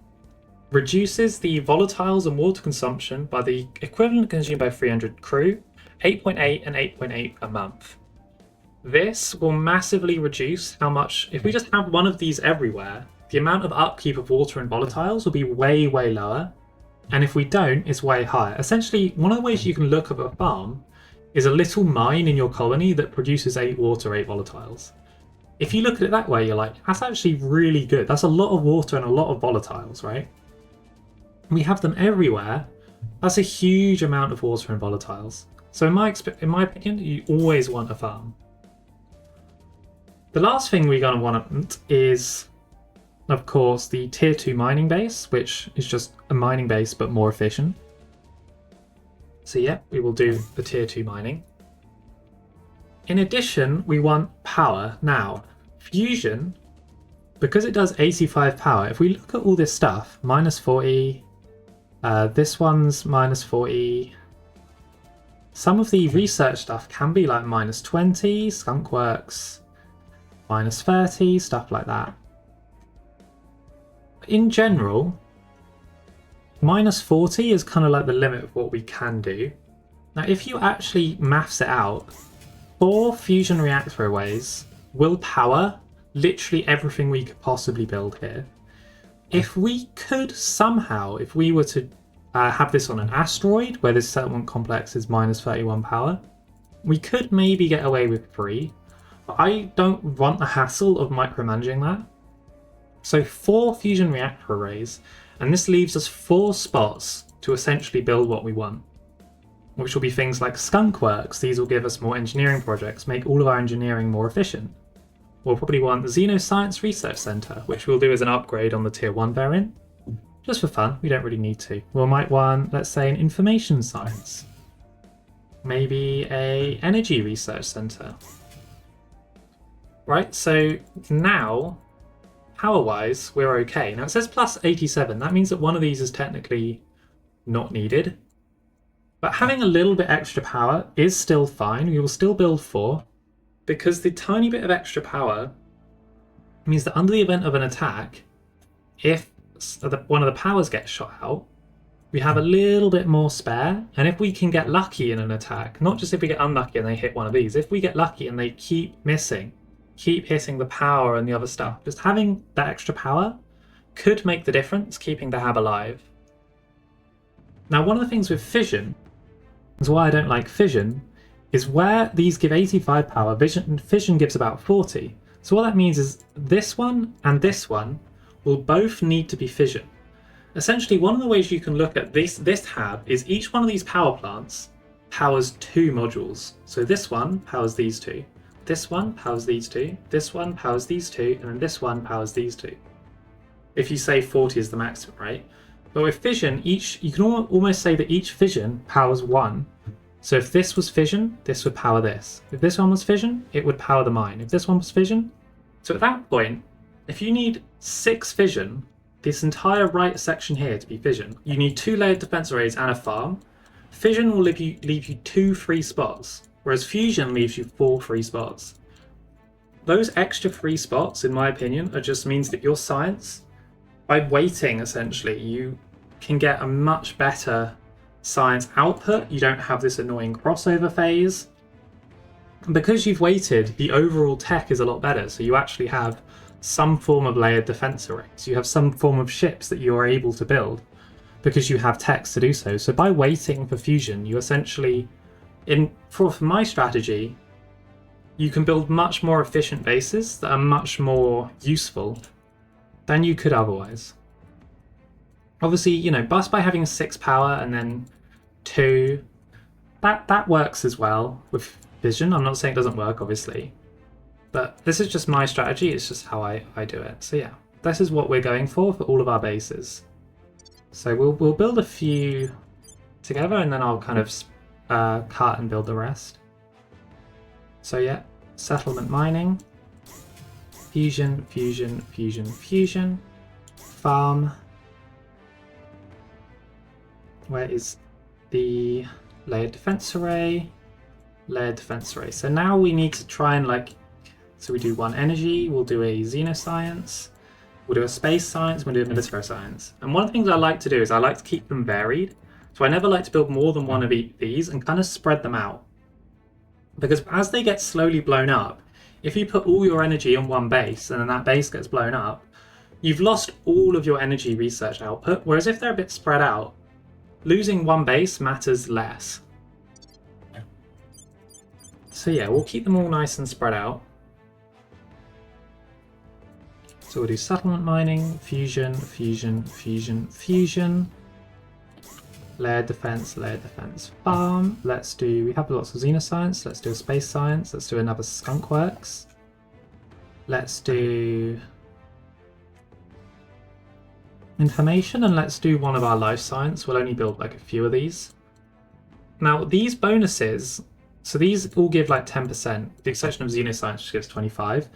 Reduces the volatiles and water consumption by the equivalent consumed by 300 crew, 8.8 and 8.8 a month. This will massively reduce how much, if we just have one of these everywhere, the amount of upkeep of water and volatiles will be way, way lower. And if we don't, it's way higher. Essentially, one of the ways you can look at a farm is a little mine in your colony that produces 8 water, 8 volatiles. If you look at it that way, you're like, that's actually really good. That's a lot of water and a lot of volatiles, right? We have them everywhere. That's a huge amount of water and volatiles. So in my opinion, you always want a farm. The last thing we're going to want is, of course, the tier 2 mining base, which is just a mining base but more efficient. So yeah, we will do the tier 2 mining. In addition, we want power. Now, fusion, because it does 85 power, if we look at all this stuff, minus 40, this one's minus 40, some of the research stuff can be like minus 20, skunkworks, minus 30, stuff like that. In general, minus 40 is kind of like the limit of what we can do. Now, if you actually maths it out, 4 fusion reactor arrays will power literally everything we could possibly build here. If we could somehow, if we were to have this on an asteroid where this settlement complex is minus 31 power, we could maybe get away with 3, but I don't want the hassle of micromanaging that. So 4 fusion reactor arrays, and this leaves us 4 spots to essentially build what we want, which will be things like skunkworks. These will give us more engineering projects, make all of our engineering more efficient. We'll probably want the Xenoscience Research Center, which we'll do as an upgrade on the tier 1 variant, just for fun. We don't really need to. We might want, let's say, an information science, maybe a energy research center. Right, so now power-wise, we're okay. Now it says plus 87. That means that one of these is technically not needed. But having a little bit extra power is still fine. We will still build 4, because the tiny bit of extra power means that under the event of an attack, if one of the powers gets shot out, we have a little bit more spare. And if we can get lucky in an attack, not just if we get unlucky and they hit one of these, if we get lucky and they keep missing, keep hitting the power and the other stuff, just having that extra power could make the difference, keeping the hab alive. Now, one of the things with fission, is why I don't like fission, is where these give 85 power, fission gives about 40. So what that means is this one and this one will both need to be fission. Essentially, one of the ways you can look at this hab is each one of these power plants powers 2 modules. So this one powers these 2. This one powers these 2. This one powers these 2. And then this one powers these 2. If you say 40 is the maximum, right? But with fission, you can almost say that each fission powers 1. So if this was fission, this would power this. If this one was fission, it would power the mine. If this one was fission, so at that point, if you need 6 fission, this entire right section here to be fission, you need 2 layered defense arrays and a farm. Fission will leave you 2 free spots, whereas fusion leaves you 4 free spots. Those extra free spots, in my opinion, just means that your science, by waiting essentially, you can get a much better science output. You don't have this annoying crossover phase. And because you've waited, the overall tech is a lot better. So you actually have some form of layered defense arrays. You have some form of ships that you're able to build because you have techs to do so. So by waiting for fusion, you essentially, for my strategy, you can build much more efficient bases that are much more useful than you could otherwise. Obviously, you know, just by having 6 power and then 2, that works as well with vision. I'm not saying it doesn't work, obviously, but this is just my strategy. It's just how I do it. So yeah, this is what we're going for all of our bases. So we'll build a few together, and then I'll kind of cut and build the rest. So yeah, settlement mining, fusion, fusion, fusion, fusion, farm. Where is the layered defense array? Layered defense array. So now we need to try and so we do 1 energy, we'll do a xenoscience, we'll do a space science, we'll do a military science. And one of the things I like to do is I like to keep them varied. So I never like to build more than 1 of these and kind of spread them out. Because as they get slowly blown up, if you put all your energy on one base and then that base gets blown up, you've lost all of your energy research output. Whereas if they're a bit spread out, losing one base matters less. So yeah, we'll keep them all nice and spread out. So we'll do settlement mining, fusion, fusion, fusion, fusion, layered defense, farm. We have lots of xenoscience, let's do a space science, let's do another skunkworks. let's do information, and let's do one of our life science. We'll only build like a few of these. Now these bonuses, so these all give like 10%, with the exception of xenoscience, which gives 25.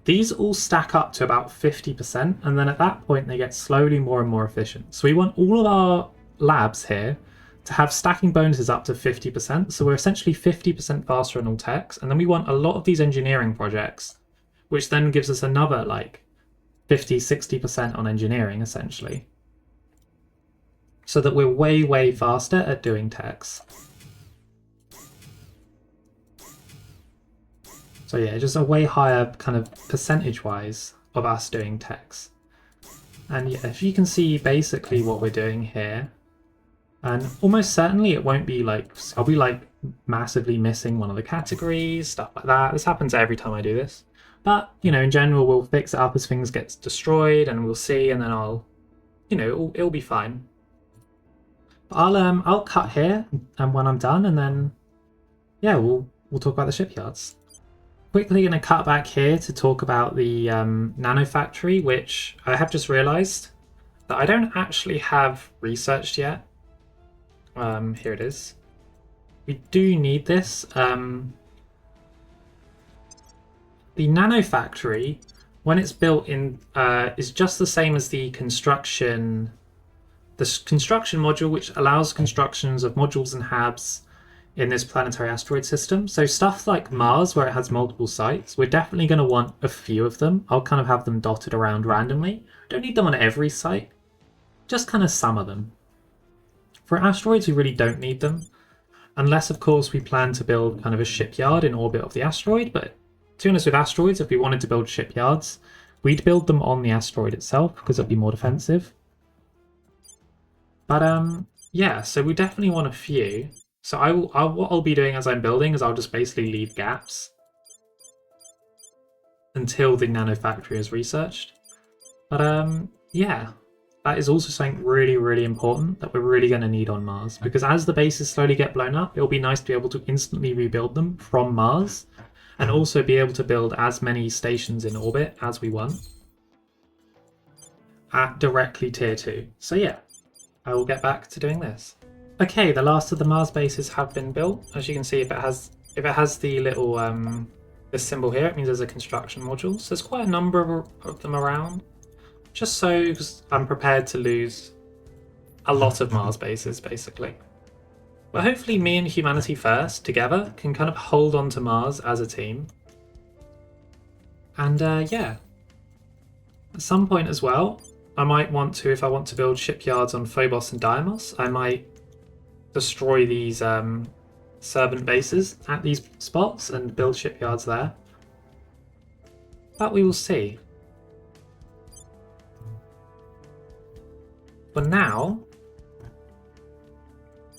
These all stack up to about 50%, and then at that point they get slowly more and more efficient. So we want all of our labs here to have stacking bonuses up to 50%, so we're essentially 50% faster in all techs, and then we want a lot of these engineering projects, which then gives us another like 50-60% on engineering essentially, so that we're way faster at doing techs. So yeah, just a way higher kind of percentage-wise of us doing techs. And yeah, if you can see basically what we're doing here, and almost certainly it won't be like, I'll be like massively missing one of the categories, stuff like that. This happens every time I do this. But, you know, in general, we'll fix it up as things get destroyed, and we'll see, and then I'll, you know, it'll be fine. I'll cut here, and when I'm done, and then, yeah, we'll talk about the shipyards. Quickly going to cut back here to talk about the nano factory, which I have just realised that I don't actually have researched yet. Here it is. We do need this. The nano factory, when it's built in, is just the same as the construction module, which allows constructions of modules and habs in this planetary asteroid system. So stuff like Mars, where it has multiple sites, we're definitely going to want a few of them. I'll kind of have them dotted around randomly. Don't need them on every site, just kind of some of them. For asteroids, we really don't need them, unless of course we plan to build kind of a shipyard in orbit of the asteroid. But to be honest, with asteroids, if we wanted to build shipyards, we'd build them on the asteroid itself because it'd be more defensive. But yeah, so we definitely want a few. So what I'll be doing as I'm building is I'll just basically leave gaps until the nano factory is researched. But yeah, that is also something really important that we're really going to need on Mars, because as the bases slowly get blown up, it'll be nice to be able to instantly rebuild them from Mars, and also be able to build as many stations in orbit as we want at directly tier 2. So yeah, I will get back to doing this. Okay, the last of the Mars bases have been built. As you can see, if it has the little this symbol here, it means there's a construction module. So there's quite a number of them around, just so I'm prepared to lose a lot of Mars bases, basically. But hopefully me and Humanity First together can kind of hold on to Mars as a team. And yeah, at some point as well, I might want to, if I want to build shipyards on Phobos and Deimos, I might destroy these servant bases at these spots and build shipyards there. But we will see. For now,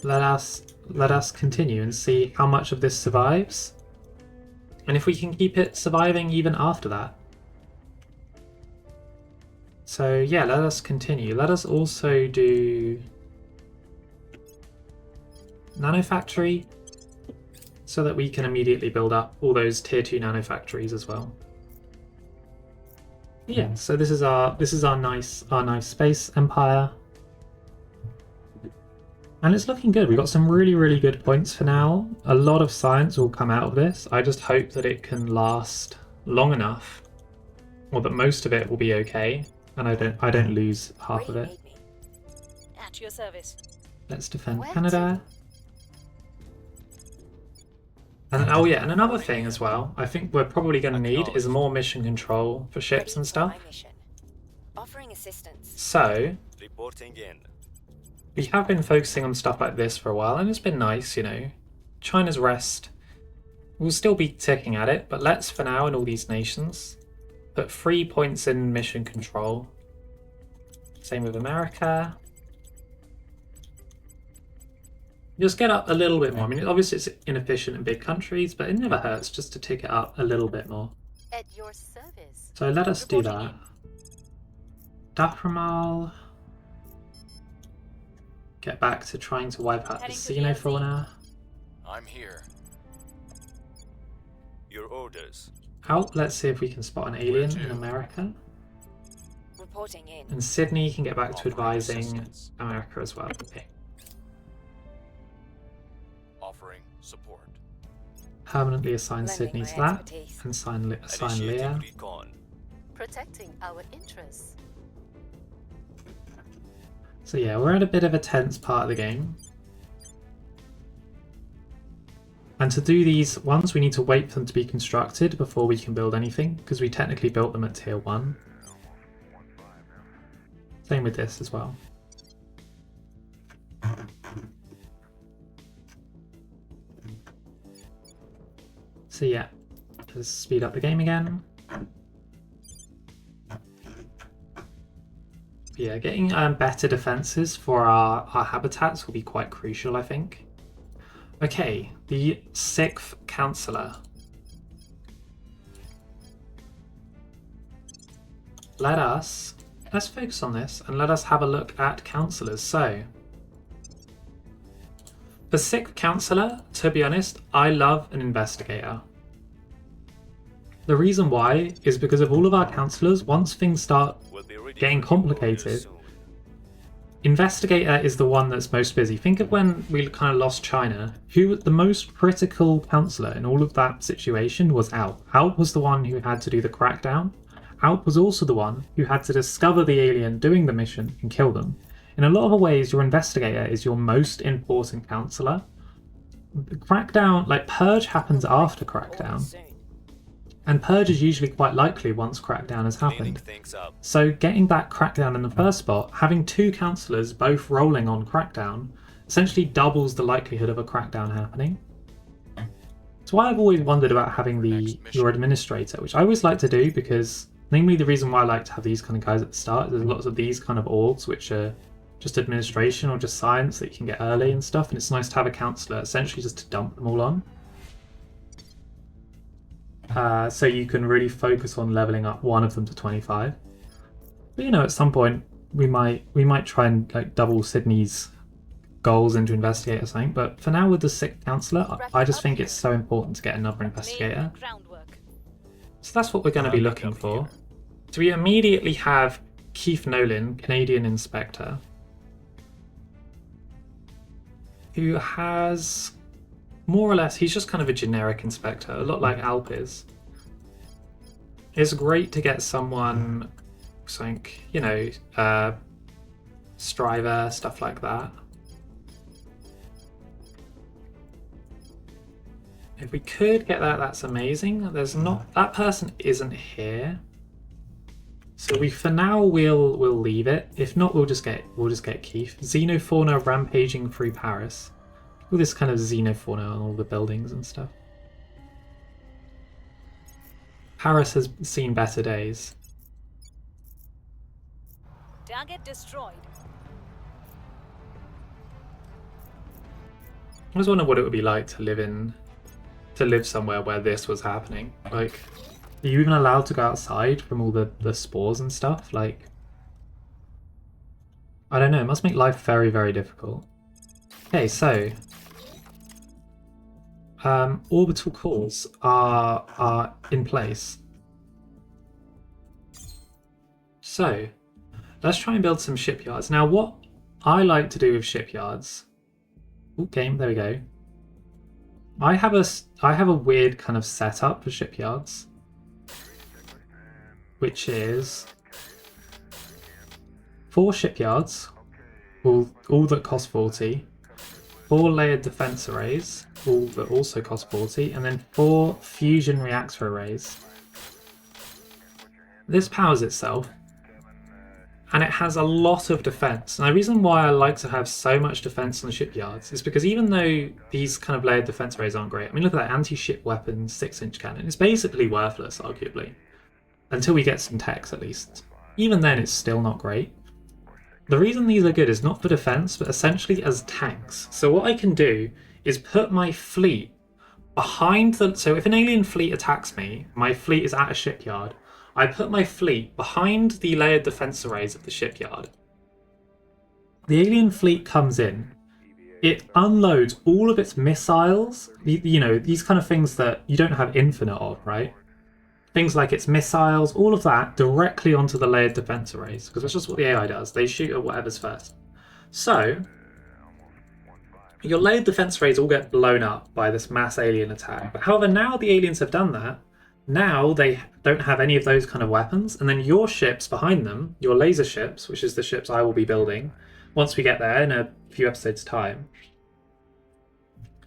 let us continue and see how much of this survives, and if we can keep it surviving even after that. So yeah, let us continue. Let us also do nano factory, so that we can immediately build up all those tier 2 nano factories as well. Yeah, so this is our nice space empire. And it's looking good. We've got some really good points for now. A lot of science will come out of this. I just hope that it can last long enough, or that most of it will be okay, and I don't lose half of it. At your service. Let's defend Canada. And oh yeah, and another thing as well, I think we're probably going to need is more mission control for ships and stuff. Offering assistance. So Reporting in. we have been focusing on stuff like this for a while, and it's been nice, you know. China's rest. We'll still be ticking at it, but let's, for now, in all these nations, put 3 points in mission control. Same with America. Just get up a little bit more. I mean, obviously it's inefficient in big countries, but it never hurts just to tick it up a little bit more. At your service. So let us do that. Daframal. Get back to trying to wipe out the xenofauna. I'm here. Your orders. out. Let's see if we can spot an alien in America. Reporting in. And Sydney can get back to Offering advising assistance. America as well. Okay. Offering support. Permanently assign Lending Sydney my to that. expertise. And assign Initiating Leah. recon. Protecting our interests. So yeah, we're at a bit of a tense part of the game. And to do these ones, we need to wait for them to be constructed before we can build anything, because we technically built them at tier 1. Same with this as well. So yeah, let's speed up the game again. Yeah, getting better defenses for our habitats will be quite crucial, I think. Okay, the 6th Councillor. Let's focus on this and let us have a look at councillors. So, the 6th Councillor, to be honest, I love an investigator. The reason why is because of all of our councillors, once things start Will be ready getting for new orders complicated, soon. Investigator is the one that's most busy. Think of when we kind of lost China. Who the most critical councillor in all of that situation was Alp. Alp was the one who had to do the crackdown. Alp was also the one who had to discover the alien doing the mission and kill them. In a lot of ways, your investigator is your most important councillor. The crackdown, like Purge, happens after crackdown. Soon. And Purge is usually quite likely once crackdown has Cleaning happened. things up. So getting that crackdown in the first spot, having 2 councillors both rolling on crackdown, essentially doubles the likelihood of a crackdown happening. It's why I've always wondered about having your administrator, which I always like to do because, namely the reason why I like to have these kind of guys at the start, there's lots of these kind of orgs which are just administration or just science that you can get early and stuff, and it's nice to have a councillor essentially just to dump them all on. So you can really focus on leveling up one of them to 25. But you know, at some point we might try and like double Sydney's goals into investigator or something. But for now, with the 6th councillor, I just think it's so important to get another investigator. Groundwork. So that's what we're going to be looking for. So we immediately have Keith Nolan, Canadian Inspector, who has more or less, he's just kind of a generic inspector, a lot like Alp is. It's great to get someone, something, you know, Striver, stuff like that. If we could get that, that's amazing. There's not, that person isn't here. So for now we'll leave it. If not, we'll just get Keith. Xenofauna rampaging through Paris. All this kind of xenofauna on all the buildings and stuff. Paris has seen better days. Target destroyed. I was wondering what it would be like to live somewhere where this was happening. Like, are you even allowed to go outside from all the spores and stuff? Like, I don't know, it must make life very, very difficult. Okay, so orbital cores are in place. So let's try and build some shipyards. Now, what I like to do with shipyards, game, there we go. I have a weird kind of setup for shipyards, which is 4 shipyards, all that cost 40. 4 layered defense arrays, all that also cost 40, and then 4 fusion reactor arrays. This powers itself, and it has a lot of defense. And the reason why I like to have so much defense on the shipyards is because even though these kind of layered defense arrays aren't great, I mean, look at that anti-ship weapon 6-inch cannon. It's basically worthless, arguably, until we get some techs at least. Even then, it's still not great. The reason these are good is not for defense, but essentially as tanks. So what I can do is put my fleet behind the... So if an alien fleet attacks me, my fleet is at a shipyard, I put my fleet behind the layered defense arrays of the shipyard. The alien fleet comes in, it unloads all of its missiles, you know, these kind of things that you don't have infinite of, right? things like its missiles, all of that directly onto the layered defense arrays, because that's just what the AI does. They shoot at whatever's first. So your layered defense arrays all get blown up by this mass alien attack. But however, now the aliens have done that, now they don't have any of those kind of weapons, and then your ships behind them, your laser ships, which is the ships I will be building once we get there in a few episodes' time,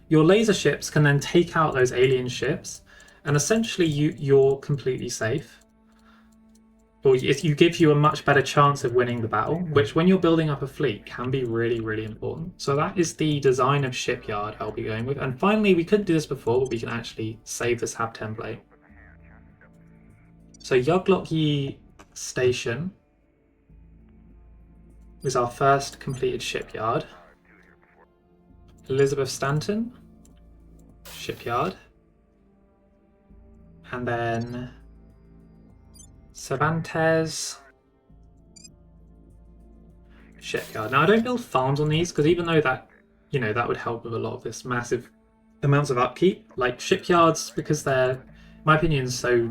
your laser ships can then take out those alien ships, and essentially you're completely safe. Or you give you a much better chance of winning the battle, which when you're building up a fleet can be really, really important. So that is the design of shipyard I'll be going with. And finally, we couldn't do this before, but we can actually save this hab template. So Yuglocky Station was our first completed shipyard. Elizabeth Stanton, shipyard. And then Cervantes, shipyard. Now I don't build farms on these because even though that, you know, that would help with a lot of this massive amounts of upkeep, like shipyards, because they're, in my opinion, so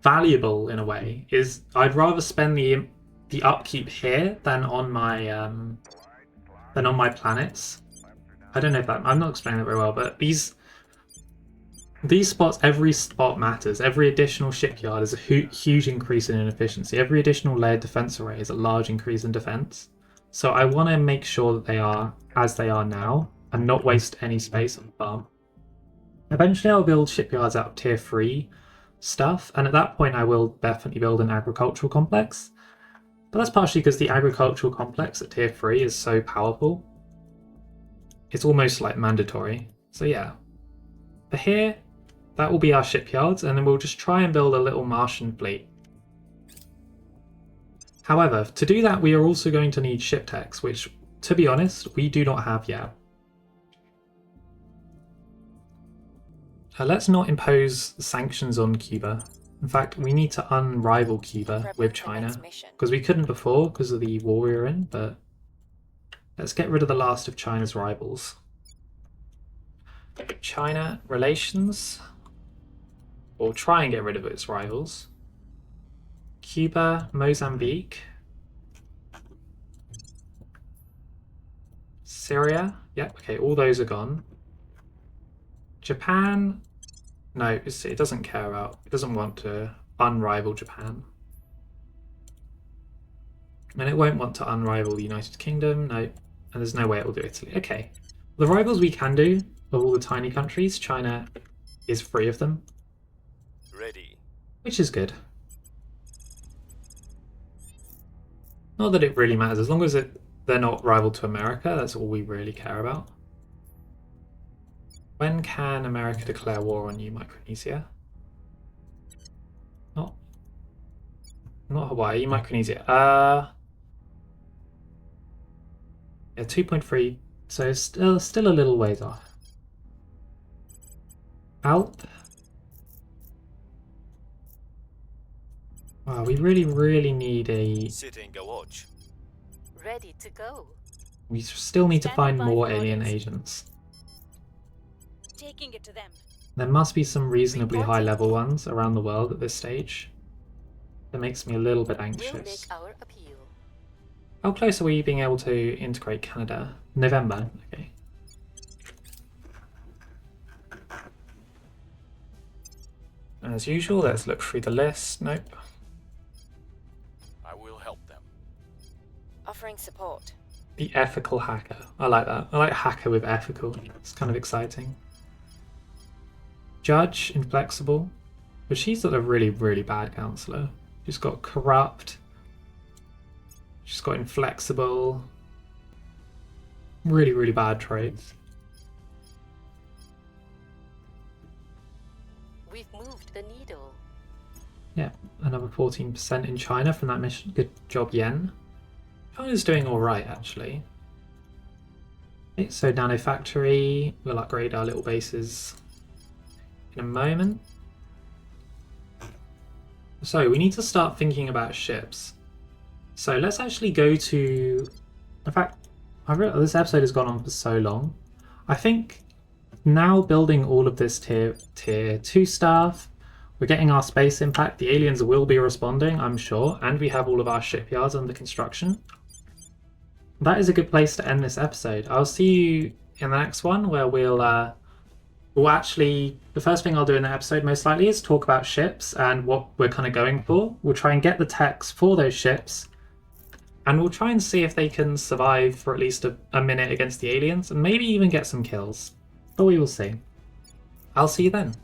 valuable in a way, is I'd rather spend the upkeep here than on my planets. I don't know if that, I'm not explaining that very well, but these spots, every spot matters. Every additional shipyard is a huge increase in efficiency. Every additional layered defense array is a large increase in defense. So I want to make sure that they are as they are now and not waste any space on the farm. Eventually I'll build shipyards out of tier 3 stuff, and at that point I will definitely build an agricultural complex. But that's partially because the agricultural complex at tier 3 is so powerful. It's almost like mandatory. So yeah. But here, that will be our shipyards, and then we'll just try and build a little Martian fleet. However, to do that we are also going to need ship techs, which, to be honest, we do not have yet. Let's not impose sanctions on Cuba. In fact, we need to unrival Cuba with China, because we couldn't before because of the war we were in, but let's get rid of the last of China's rivals. China relations, or try and get rid of its rivals. Cuba, Mozambique, Syria, yep, okay, all those are gone. Japan, no, it doesn't care about, it doesn't want to unrival Japan. And it won't want to unrival the United Kingdom, no, and there's no way it will do Italy. Okay, the rivals we can do of all the tiny countries, China is free of them. Ready. Which is good. Not that it really matters, as long as they're not rival to America, that's all we really care about. When can America declare war on you, Micronesia? Not Hawaii, Micronesia. Yeah, 2.3, so still a little ways off. Alp. Wow, we really need a... Sitting a watch. Ready to go. We still need to find Standing by more for alien orders. agents. Taking it to them. There must be some reasonably high Reporting. level ones around the world at this stage. That makes me a little bit We'll anxious. make our appeal. How close are we being able to integrate Canada? November, okay. As usual, let's look through the list. Nope. I will help them. Offering support. The ethical hacker. I like that. I like hacker with ethical. It's kind of exciting. Judge, inflexible. But she's got a really bad counselor. She's got corrupt. She's got inflexible. Really bad traits. We've moved the needle. Yeah, another 14% in China from that mission. Good job, Yen. China's doing alright, actually. Okay, so Nano Factory. We'll upgrade our little bases in a moment. So we need to start thinking about ships. So let's actually go to... In fact, this episode has gone on for so long. I think now building all of this tier 2 stuff, We're getting our space impact. The aliens will be responding, I'm sure, and we have all of our shipyards under construction. That is a good place to end this episode. I'll see you in the next one, where we'll actually, the first thing I'll do in the episode most likely is talk about ships and what we're kind of going for. We'll try and get the techs for those ships, and we'll try and see if they can survive for at least a minute against the aliens, and maybe even get some kills. But we will see. I'll see you then.